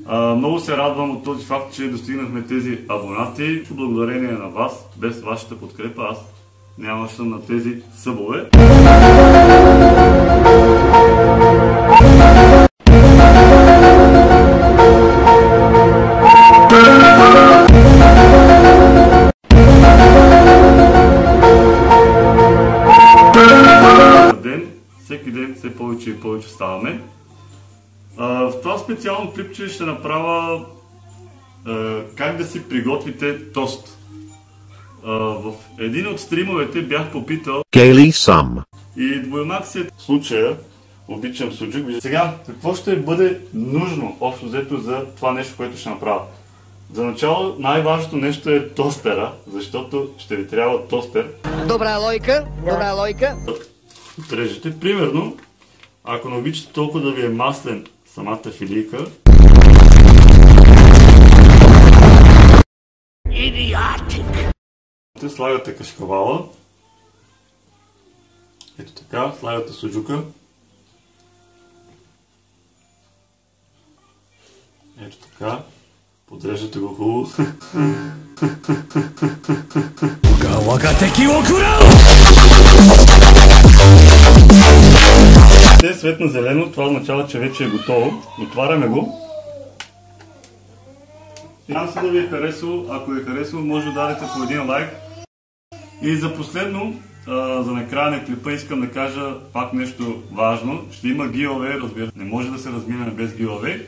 Много се радвам от този факт, че достигнахме тези абонати. Благодарение на вас, без вашата подкрепа, аз нямаше на тези събове. Всеки ден все повече и повече ставаме. В това специално клипче ще направя как да си приготвите тост. В един от стримовете бях попитал и Двоймак в случая обичам суджук. Сега, какво ще бъде нужно общо взето за това нещо, което ще направя? За начало най-важното нещо е тостера, защото ще ви трябва тостер. Добра лойка, добра лойка. Отрежете. Примерно, ако не обичате толкова да ви е маслен самата филийка, идиотик! Слагате кашкавала. Ето така, слагате суджука. Ето така. Подреждате го хубаво. Те светна зелено, това означава, че вече е готово. Отваряме го. Надявам се да ви е харесало. Ако е харесало, може да дадете по един лайк. И за последно, за накрая на клипа искам да кажа пак нещо важно. Ще има giveaway, разбира се. Не може да се разминем без giveaway.